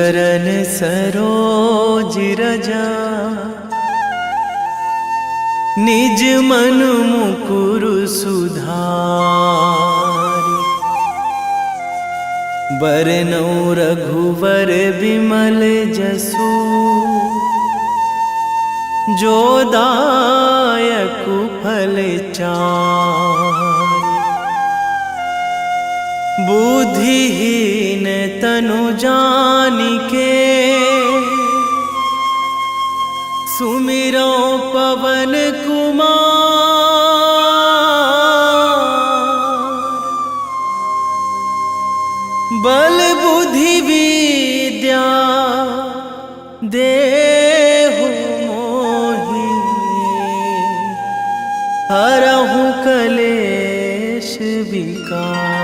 चरण सरोज रजा, निज मन मुकुर सुधारि। बरनौ रघुवर बिमल जसु, जो दायक फल चारि। बुद्धिहीन तनु जानिके, सुमिरो पवन कुमार। बल बुद्धि विद्या देहु मोहि, हरहु कलेश विकार।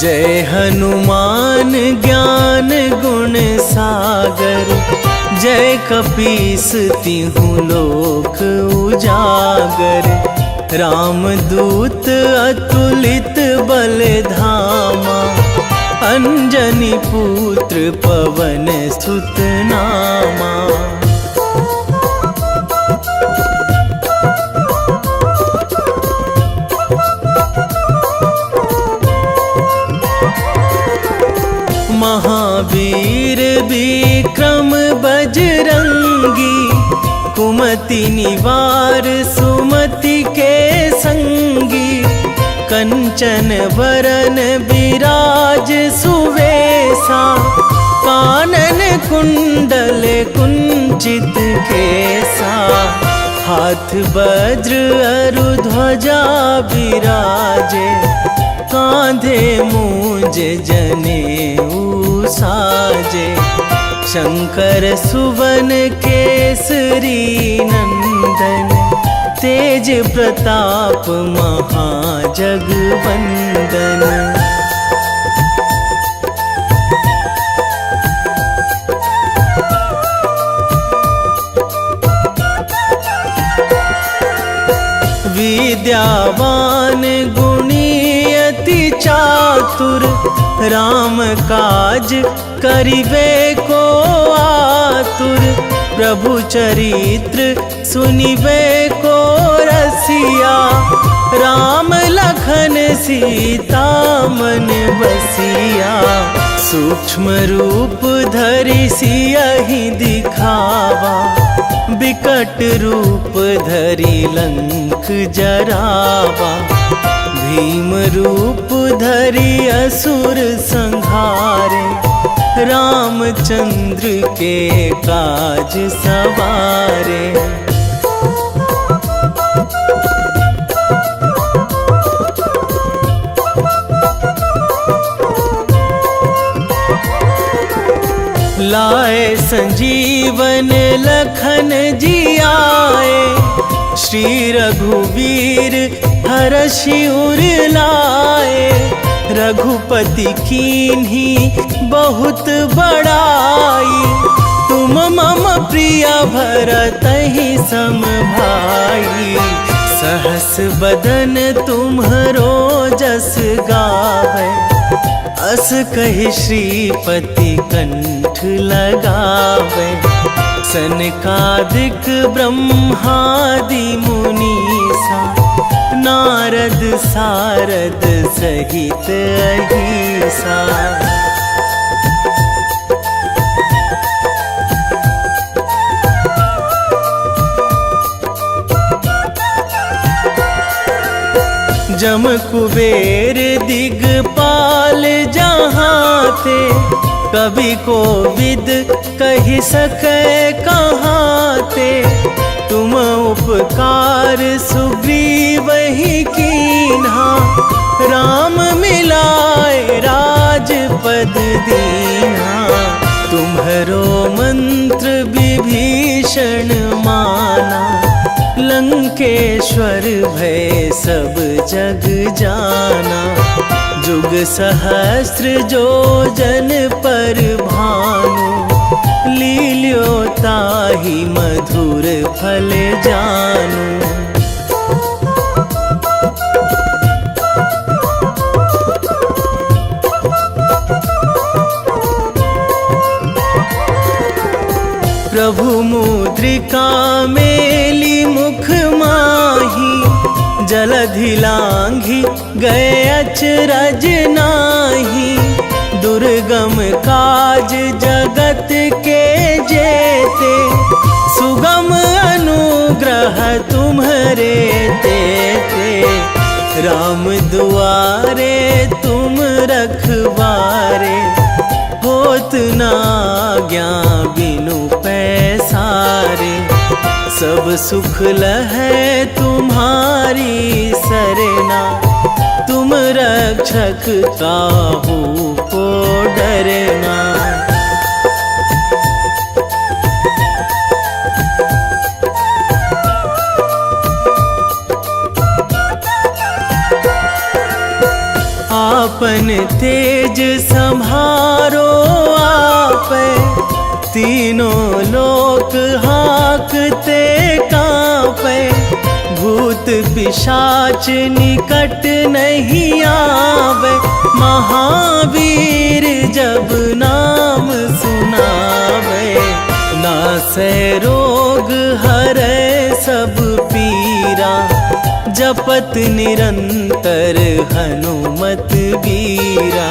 जय हनुमान ज्ञान गुण सागर, जय कपीस तिहु लोक उजागर। रामदूत अतुलित बल धामा, अंजनी पुत्र पवन सुत नामा। महावीर विक्रम बजरंगी, कुमति निवार सुमति के संगी। कंचन वरन विराज सुवेशा, कानन कुंडल कुंचित केसा। हाथ वज्र अरु ध्वजा बिराजे, कांधे मूंज जनेऊ साजे। शंकर सुवन केसरी नंदन, तेज प्रताप महाजगवंदन। विद्यावान गुणी अति चातुर, राम काज करिबे को आतुर। प्रभु चरित्र सुनिबे को रसिया, राम लखन सीता मन बसिया। सूक्ष्म रूप धरि सियहि दिखावा, बिकट रूप धरि लंक जरावा। भीम रूप धरि असुर संहारे, रामचंद्र के काज सवारे। लाए संजीवन लखन जियाए, श्री रघुवीर हरषि उर लाए। रघुपति कीन्ही बहुत बड़ाई, तुम मम प्रिय भरतहि सम भाई। सहस बदन तुम्हरो जस गावै, अस कहि श्रीपति कंठ लगावै। सनकादिक ब्रह्मादि मुनीसा, नारद सारद सहित अहिसा। जम कुबेर दिगपाल जहाँ थे, कवि कोविद कहि सकै कहाँ ते। तुम उपकार सुग्रीवहि कीन्हा, राम मिलाए राजपद दीन्हा। तुम्हरो मंत्र विभीषण माना, लंकेश्वर भय सब जग जाना। जुग सहस्त्र जो जन पर भानु, लील्यो ताहि मधुर फल जानू। प्रभु मुद्रिका मेली मुख माही, जलधि लांघी गए अचरज नाही। दुर्गम काज जगत के जेते, सुगम अनुग्रह तुम्हरे तेते। राम दुआरे तुम रखवारे, होत ना आज्ञा बिनु पैसारे। सब सुख लहै तुम्हारी सरना, तुम रक्षक काहू को डरना। आपन तेज संभारो आपे, तीनों लोक हाकते कांपे। भूत पिशाच निकट नहीं आवे, महावीर जब नाम सुनावे। नासै रोग हरै सब पीरा, जपत निरंतर हनुमत वीरा।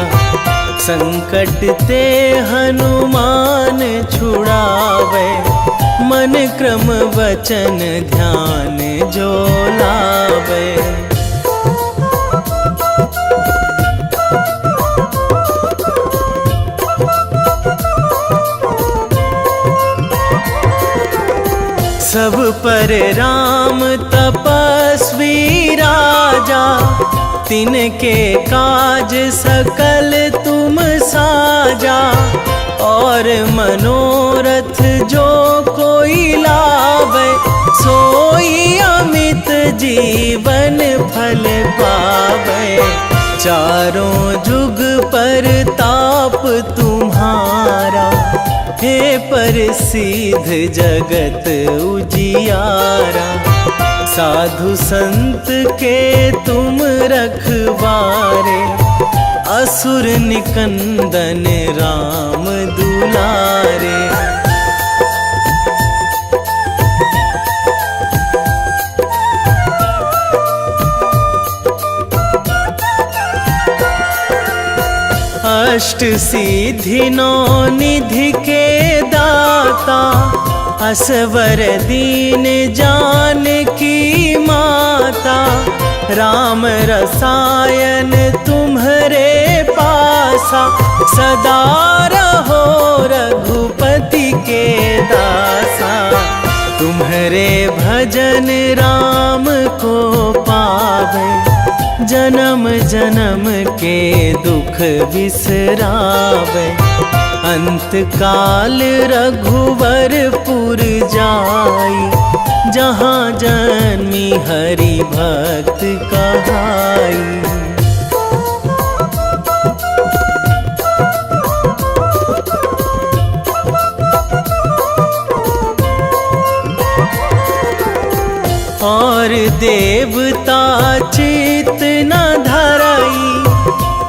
संकट ते हनुमान छुड़ावे, मन क्रम वचन ध्यान जो लावे। सब पर राम तपस्वी राजा, तिनके काज सकल तुम साजा। और मनोरथ जो कोई लावे, सोई अमित जीवन फल पावे। चारों जुग पर ताप तुम्हारा, हे प्रसिद्ध जगत उजियारा। साधु संत के तुम रखवारे, असुर निकंदन राम दुलारे। अष्ट सिद्धि नौ निधि के दाता, असवर दीन जानकी माता। राम रसायन तुम्हरे पासा, सदा रहो रघुपति के दासा। तुम्हरे भजन राम को पावे, जन्म जन्म के दुख बिसरावे। अंत काल रघुवरपुर जाई, जहाँ जन्मी हरि भक्त कहाई। और देवता चित न धराई,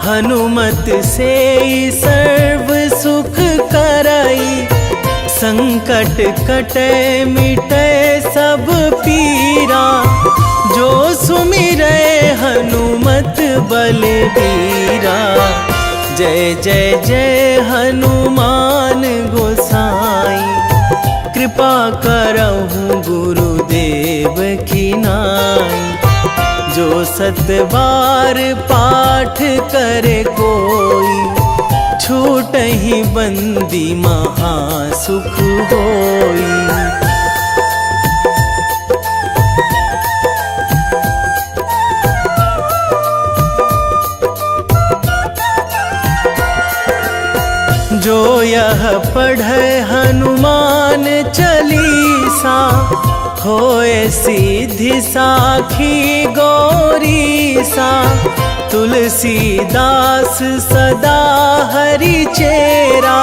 हनुमत से सर्व सुख कराई। संकट कटे मिटे सब पीरा, जो सुमिरै हनुमत बलबीरा। जय जय जय हनुमान गोसाई, कृपा करहु गुरुदेव की नाई। जो सतबार पाठ करे कोई, छूटहि बंदी महासुख होई। जो यह पढ़े हनुमान चालीसा, होए सीधी साखी गौरीसा। तुलसीदास सदा हरि चेरा,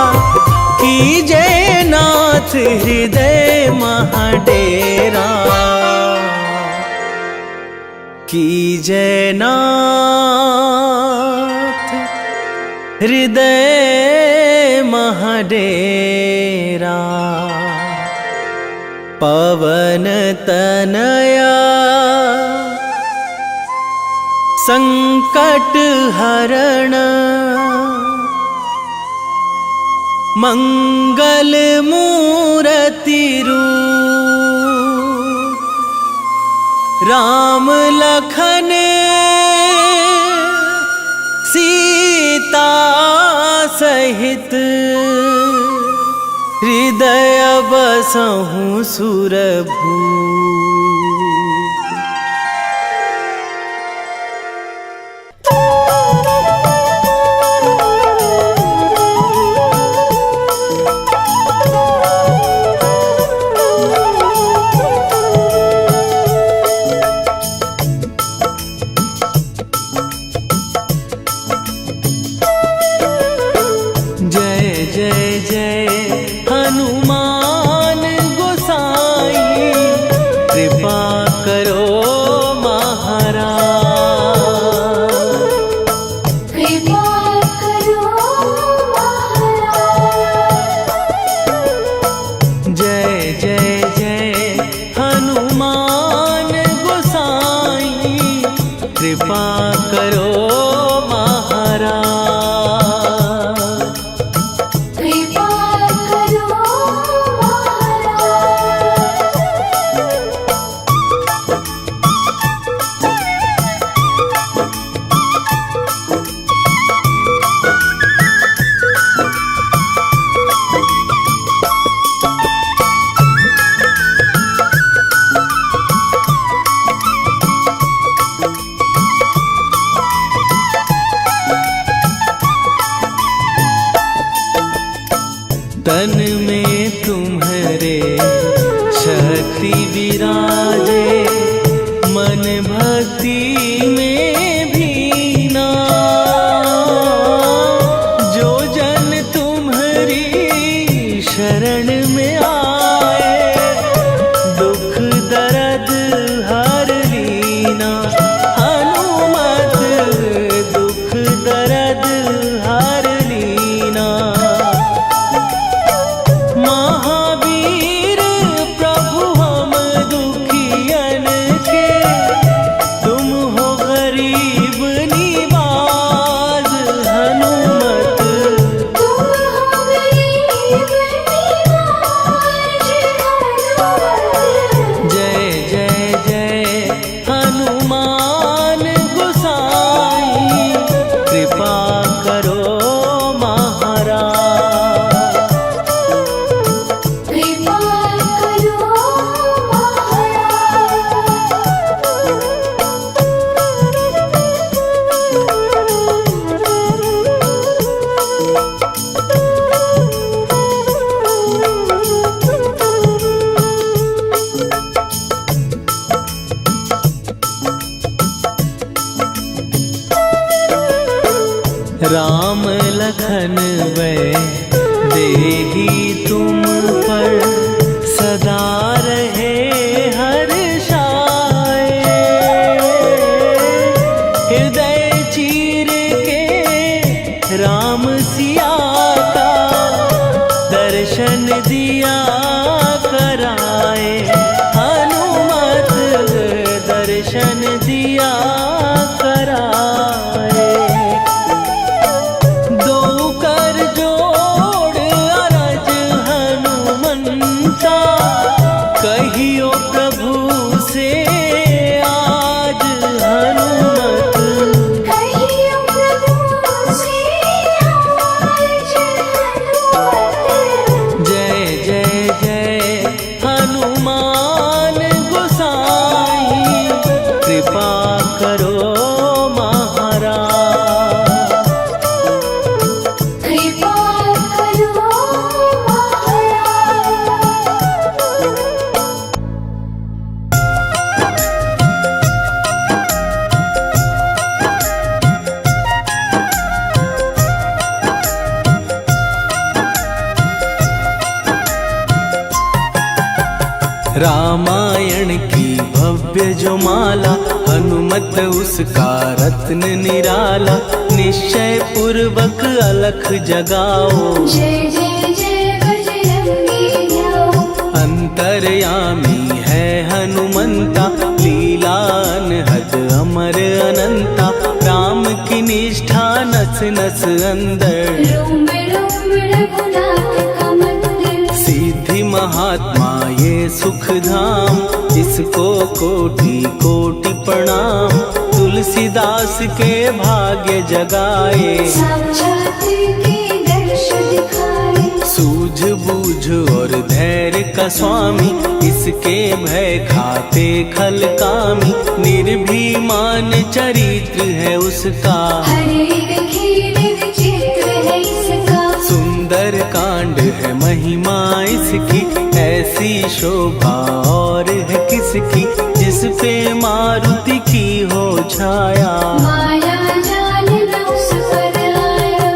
कीजय नाथ हृदय महाडेरा, कीजय नाथ हृदय महाडेरा। पवन तनया संकट हरण, मंगल मूर्ति रूप, राम लखन सीता सहित, हृदय बसहु सुरभूप। कृपा करो महाराज, कृपा करो तन में तुम्हारे शक्ति विराजे, मन भक्ति में भीना। जो जन तुम्हारी शरण में आए, दुख दर्द हर लीना। हनुमत दुख दर्द हर लीना। महावीर प्रभु हम दुखियन के, तुम हो गरीब निवाज। हनुमत तुम हो गरीब निवाज। जय जय जय हनुमान गोसाई, कृपा करो महाराज। कृपा करो राम लखन वै देही तुम पर, सदा रहे हर्षाए। हृदय चीर के राम सिया का, दर्शन दिया कराए। हनुमत दर्शन दिया कराए। दो कर जोड़ अरज हनुमंता, कहियो प्रभु से आज। हनुमत कहियो प्रभु से आज। जय जय जय हनुमान गोसाई, कृपा करो महाराज। कृपा करो रामायण की भव्य जो माला, हनुमत उसका रत्न निराला। निश्चय पूर्वक अलख जगाओ, जय जय जय बजरंगी ध्याओ। अंतर्यामी है हनुमंता, लीला अनहद अमर अनंता। राम की निष्ठा नस नस अंदर, रोम रोम रघुनाथ का मंदिर। सिद्धि महात्मा ये सुख धाम, इसको कोटि कोटि प्रणाम। तुलसीदास के भाग्य जगाए, साक्षात के दर्श दिखाए। सूझ बूझ और धैर्य का स्वामी, इसके भय खाते खल कामी। निर्भीमान चरित्र है उसका, हर एक खेल विचित्र है इसका। सुंदर कांड है महिमा इसकी। ऐसी शोभा और है किसकी, जिस पे मारुति की हो छाया। माया जाल न उस पर आया।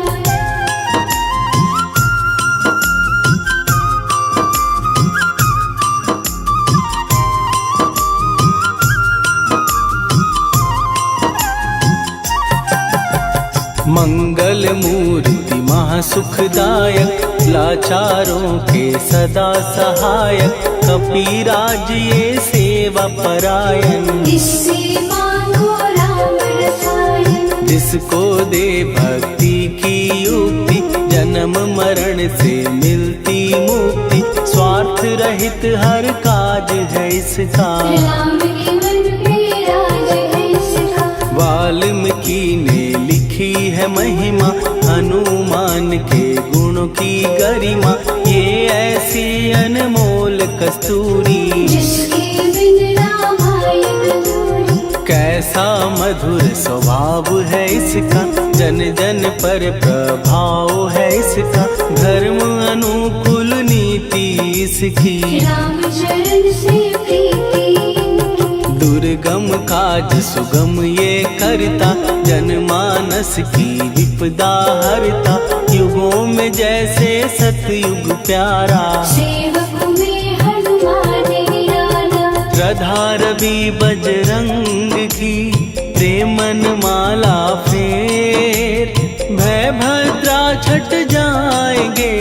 मंगल मूर्ति महासुखदायक, लाचारों के सदा सहायक। कपीराज ये सेवा परायण, इससे मांगो राम रसायन। जिसको दे भक्ति की युक्ति, जन्म मरण से मिलती मुक्ति। स्वार्थ रहित हर काज है इसका, राम के मन पे राज है इसका। वाल्मीकि ने लिखी है महिमा, हनुमान के गुणों की गरिमा। ये ऐसी अनमोल कस्तूरी, जिसके बिन रामायण अधूरी। कैसा मधुर स्वभाव है इसका, जन जन पर प्रभाव है इसका। धर्म अनुकूल नीति इसकी, राम चरण से प्रीति इनकी। दुर्गम काज सुगम ये करता, जनमानस की विपदा हरता। युगों में जैसे सतयुग प्यारा, सेवक में हनुमान निराला। श्रद्धा रवि बजरंग की, प्रेमन माला फेर। भय भद्रा छट जाएंगे,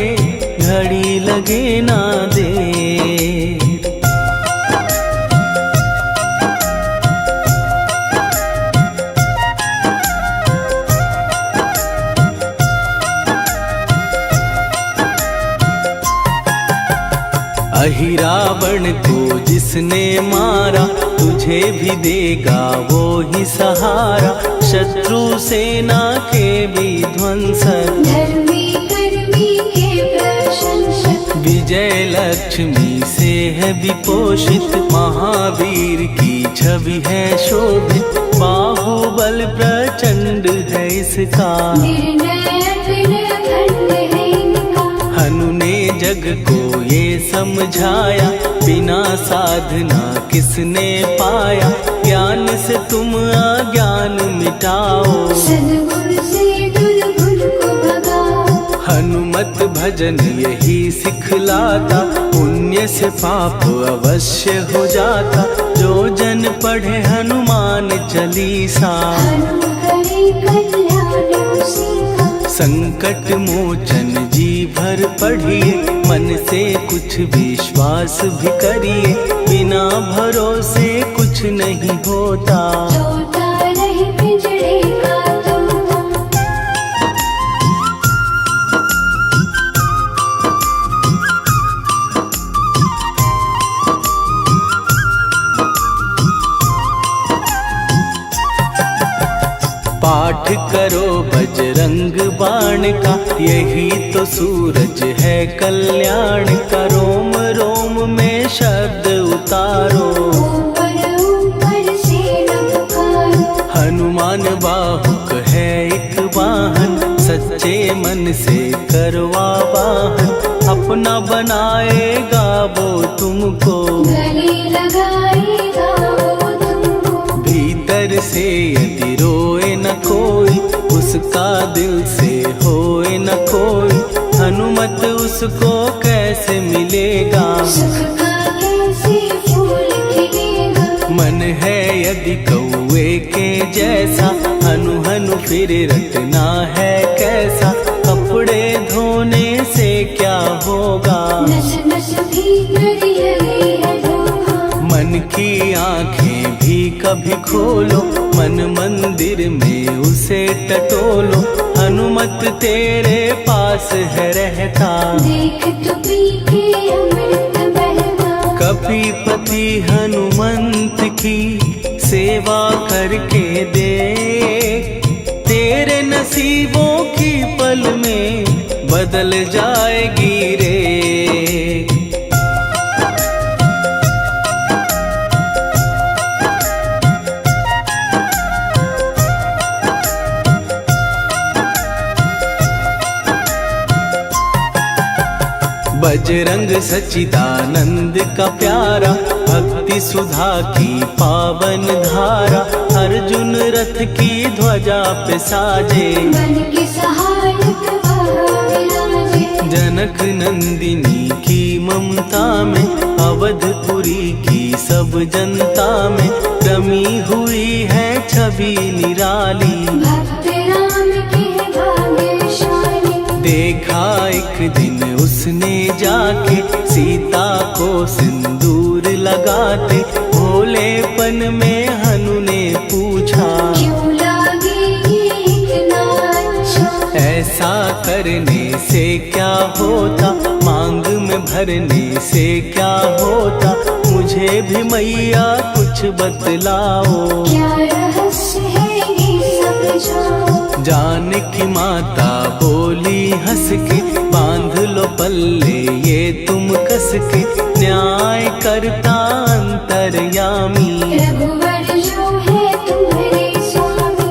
घड़ी लगे ना देर। अहिरावण को जिसने मारा, तुझे भी देगा वो ही सहारा। शत्रु सेना के विध्वंसक, धर्मी कर्मी के प्रशंसक। विजय लक्ष्मी से है विपोषित। महावीर की छवि है शोभित, बाहुबल प्रचंड है इसका। निर्णय अखंड है इनका। हनु ने जग को ये समझाया, बिना साधना किसने पाया। ज्ञान से तुम अज्ञान मिटाओ, सद्गुण से दुर्गुण को भगाओ। हनुमत भजन यही सिखलाता, पुण्य से पाप अवश्य हो जाता। जो जन पढ़े हनुमान चालीसा, हनु करे कल्याण उसी का। संकट मोचन जी भर पढ़िए, मन से कुछ विश्वास भी करिए। बिना भरोसे कुछ नहीं होता, तोता रहे पिंजड़े का तोता। पाठ करो बजरंग बाण का, यही तो सूरज है कल्याण का। रोम रोम में शब्द उतारो, ऊपर ऊपर से न पुकारो। हनुमान बाहुक है एक वाहन, सच्चे मन से करवा वाहन। अपना बनाएगा वो तुमको, गले लगाएगा वो तुमको। भीतर से यदि रोए न कोई, उसका दिल से होए न कोई। हनुमत उसको कैसे मिलेगा, सुख का कैसे यदि कौए के जैसा, हनु हनु फिर रटना है कैसा। कपड़े धोने से क्या होगा, नस नस भीतर यही है धोखा। मन की आंखें भी कभी खोलो, मन मंदिर में उसे टटोलो। हनुमत तेरे पास है रहता, देख तो पी के अमृत बहता। कपीपति हनुमंत की सेवा करके देख, तेरे नसीबों की पल में बदल जाएगी रे। बजरंग सच्चिदानंद का प्यारा, भक्ति सुधा की पावन धारा। अर्जुन रथ की ध्वजा पे साजे, बन के सहायक वहाँ विराजे। जनक नंदिनी की ममता में, अवधपुरी की सब जनता में रमी हुई है छवि निराली। भक्त राम के भाग्यशाली, देखा एक दिन उसने जाके सीता को सिंदूर लगाते। भोलेपन में हनु ने पूछा, क्यों लागेगी इतना अच्छा। ऐसा करने से क्या होता, मांग में भरने से क्या होता। मुझे भी मैया कुछ बतलाओ, क्या रहस्य है ये समझाओ। जानकी माता बोली हंस के, बांध लो पल्ले ये तुम कस के। न्याय करता अंतर्यामी, रघुवर जो है तुम्हारे स्वामी।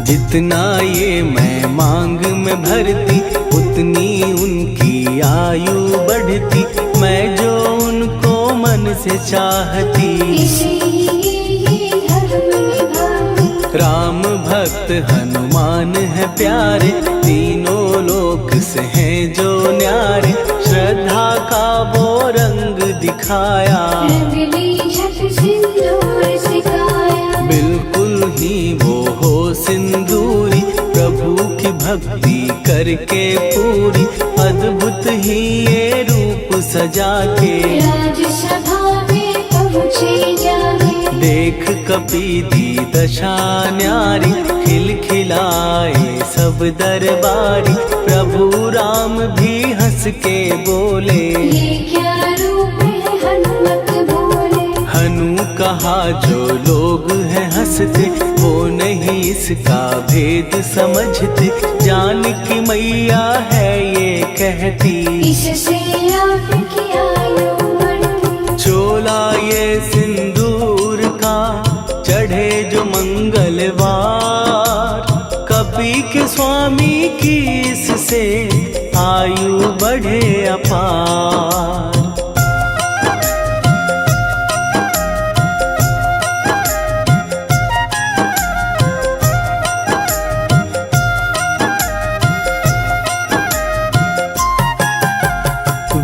जितना ये मैं मांग में भरती, उतनी उनकी आयु बढ़ती। मैं जो उनको मन से चाहती, इसीलिए धर्म निभाती। राम भक्त हनुमान है प्यारे, तीनों लोक से हैं जो न्यारे। श्रद्धा का वो रंग दिखाया, रंगली झट सिंदूर सिखाया। बिल्कुल ही वो हो सिंदूरी, प्रभु की भक्ति करके पूरी। अद्भुत ही ये रूप सजा के, राजसभा में पहुँचे जाके। देख कपीदी दशा न्यारी, खिलखिलाए सब दरबारी। प्रभु राम भी हंस के बोले, ये क्या रूप है हनुमत बोले। हनु कहा जो लोग हैं हंसते, वो नहीं इसका भेद समझते। जानकी मैया है ये कहती, इससे आपकी आयु बढ़ती। चोला ये सिंदूर का चढ़े जो मंगलवार। कपी के स्वामी की इससे आयु बढ़े अपार।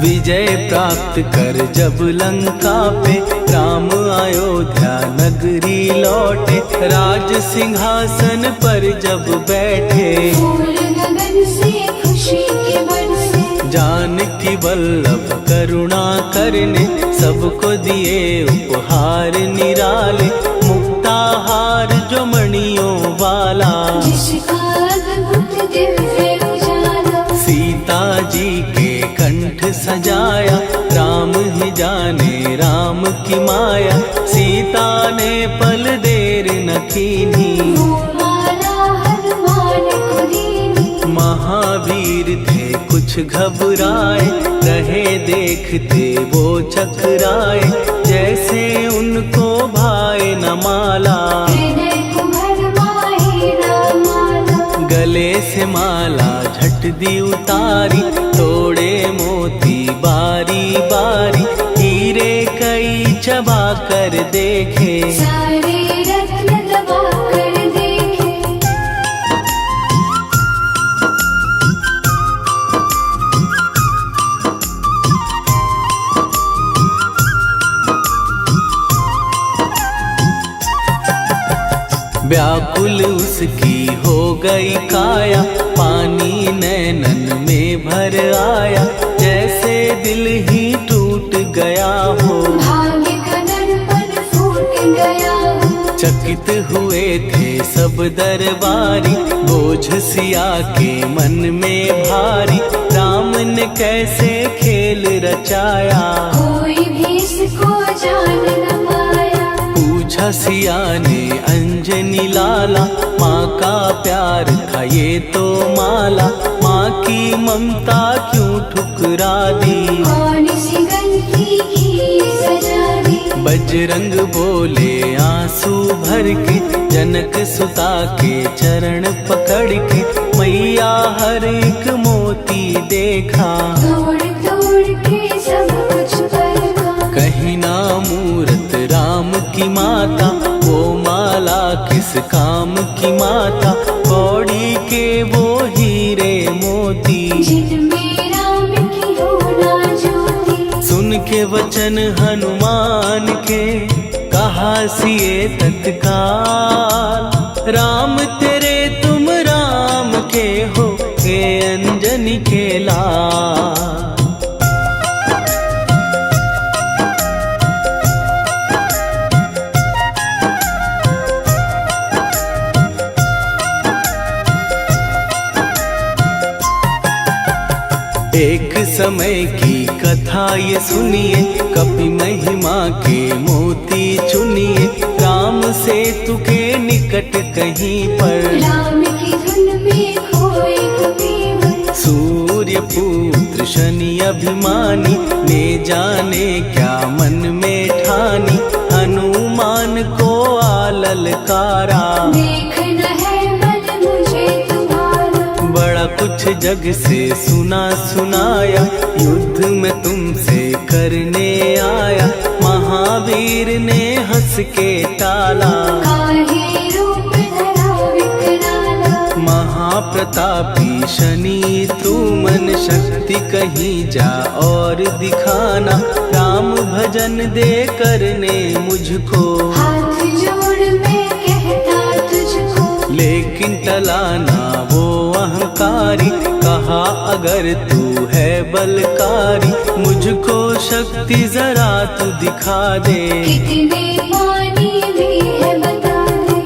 विजय प्राप्त कर जब लंका पे, राम अयोध्या नगरी लौटे। राज सिंहासन पर जब बैठे, फूल गगन से खुशी के बरसे। जानकी वल्लभ करुणा करने, सबको दिए उपहार निराले। मुक्ताहार जो मणियों वाला, जिसका अद्भुत दिव्य उजाला। सीता जी के कंठ सजाया। राम ही जाने राम की माया, सीता ने पल देर न कीन्ही। वो माला हनुमान को दीनी। महावीर थे कुछ घबराए, रहे देखते वो चकराए। जैसे उनको भाए न माला, हृदय को भरमाए रामाला। गले से माला झट दी उतारी। तोड़े मोती बारी बारी, हीरे कई चबा कर देखे। सारे रत्न दबा कर दे। व्याकुल उसकी हो गई काया, पानी नैनन में भर आया, जैसे दिल ही टूट गया हो। भाग्य का दर्पण फूट गया हो। चकित हुए थे सब दरबारी, बोझ सिया के मन में भारी, राम ने कैसे खेल रचाया, कोई भी इसको जान न पाया। पूछा सिया ने अंजनी लाला, माँ का प्यार था ये तो माला, माँ की ममता क्यों ठुकरा दी, कौन सी गलती की सजा दी। बजरंग बोले आंसू भर के, जनक सुता के चरण पकड़ के, मैया हर एक मोती देखा, तोड़ तोड़ के सब कुछ परखा। कहीं ना मूरत राम की माता, वो माला किस काम की माता, कौड़ी के वो हीरे मोती, जिनमें राम की हो ना ज्योति। सुन के वचन हनुमान के, कहा सिए तत्काल, राम तेरे तुम राम के हो, हे अंजनी के लाल। एक समय की कथा ये सुनिए, कपि महिमा के मोती चुनिए, राम सेतु के निकट कहीं पर, राम की धुन में खोए कबीर। सूर्य पुत्र शनि अभिमानी, ने जाने क्या मन में ठानी, हनुमान को आललकारा, देखना है बल मुझे तुम्हारा। बड़ा कुछ जग से सुना सुनाया, युद्ध में तुमसे करने आया, महावीर ने हंस के टाला, काहे रूप धरा विकराला। महाप्रतापी शनि तू मन शक्ति कहीं जा और दिखाना, राम भजन दे करने मुझको, हाथ जोड़ मैं कहता तुझको। लेकिन टलाना वो अहंकारी, कहा अगर तू है बलकारी, मुझको शक्ति जरा तू दिखा दे, कितने पानी भी है बता दे।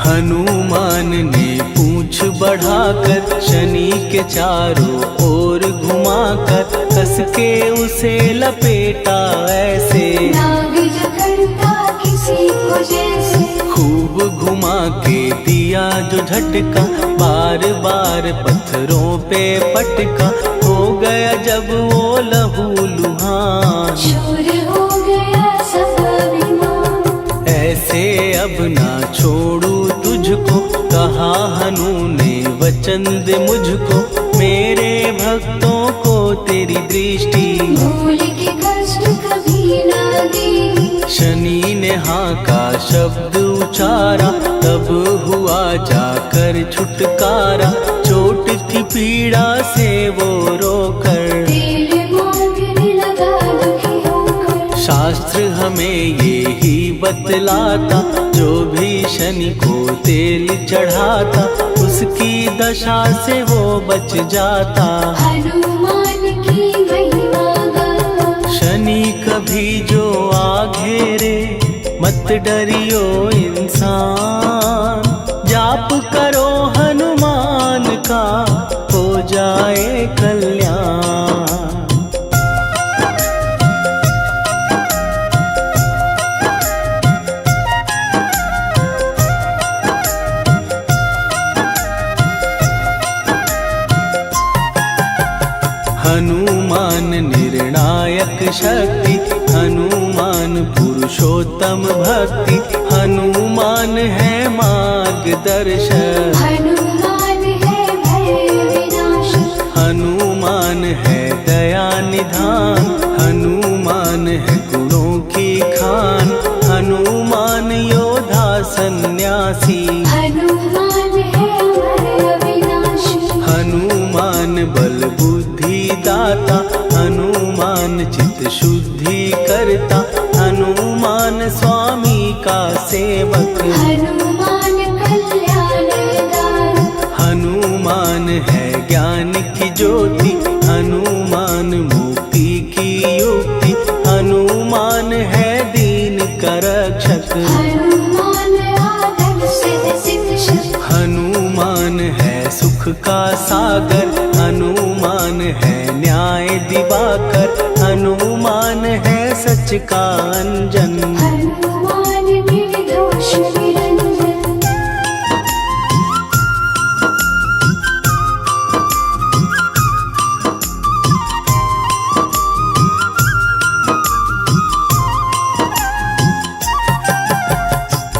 हनुमान ने पूंछ बढ़ाकर, शनि के चारों ओर घुमाकर, कस के उसे लपेटा ऐसे, नाग जो करता किसी को जैसे। खूब घुमा के दिया जो झटका, बार बार पत्थरों पे पटका, हो गया जब वो लहू लुहान, शूर हो गया सब अभिमान। ऐसे अब ना छोड़ू तुझको, कहा हनु ने वचन दे मुझको, मेरे भक्तों को तेरी दृष्टि, भूल के कष्ट कभी ना दी। शनि ने हाँ का शब्द उचारा, तब हुआ जाकर छुटकारा, चोट की पीड़ा से वो रोकर, तेल मांगने लगा दुखी होकर। शास्त्र हमें ये ही बतलाता, जो भी शनि को तेल चढ़ाता, उसकी दशा से वो बच जाता, हनुमान की महिमा गाता। शनि कभी जो आ घेरे, मत डरियो इंसान, जाप करो हनुमान का, हो जाए कल्याण। हनुमान निर्णायक शक्ति, हनुमान पुरुषोत्तम भक्ति, हनुमान है मार्गदर्शक, हनुमान है भय विनाशक। हनुमान है दया निधान, हनुमान है गुणों की खान, हनुमान योद्धा सन्यासी, हनुमान है दाता, हनुमान चित्त शुद्धि करता, हनुमान स्वामी का सेवक। हनुमान कल्याणदायक, हनुमान है ज्ञान की ज्योति, हनुमान मुक्ति की युक्ति, हनुमान है दीन का रक्षक। हनुमान आदर सिद्ध शिक्षक, हनुमान है सुख का सागर, हनुमान है न्याय दिवाकर, हनुमान है सच का अंजन। हनुमान निर्दोष निरंजन,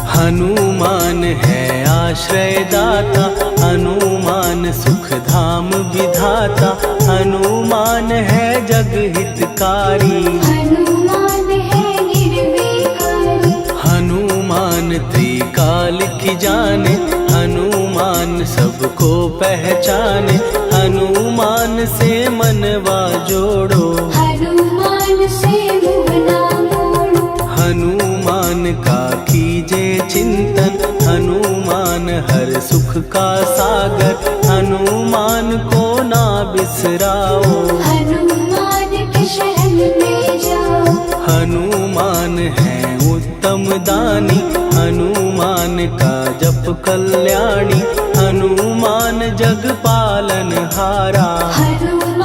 हनुमान है आश्रय दाता, हनुमान सुख धाम विधाता, हनुमान है जग हितकारी। हनुमान है निर्विकारी, हनुमान त्रिकाल की जाने, हनुमान सबको पहचाने, हनुमान से मनवा जोड़ो। हनुमान से मुँह ना मोड़ो, हनुमान का कीजे चिंतन, हनुमान हर सुख का सागर, हनुमान को ना बिसराओ। हनुमान के शरण में जाओ। हनुमान है उत्तम दानी, हनुमान का जप कल्याणी, हनुमान जग पालन हारा। हनुमान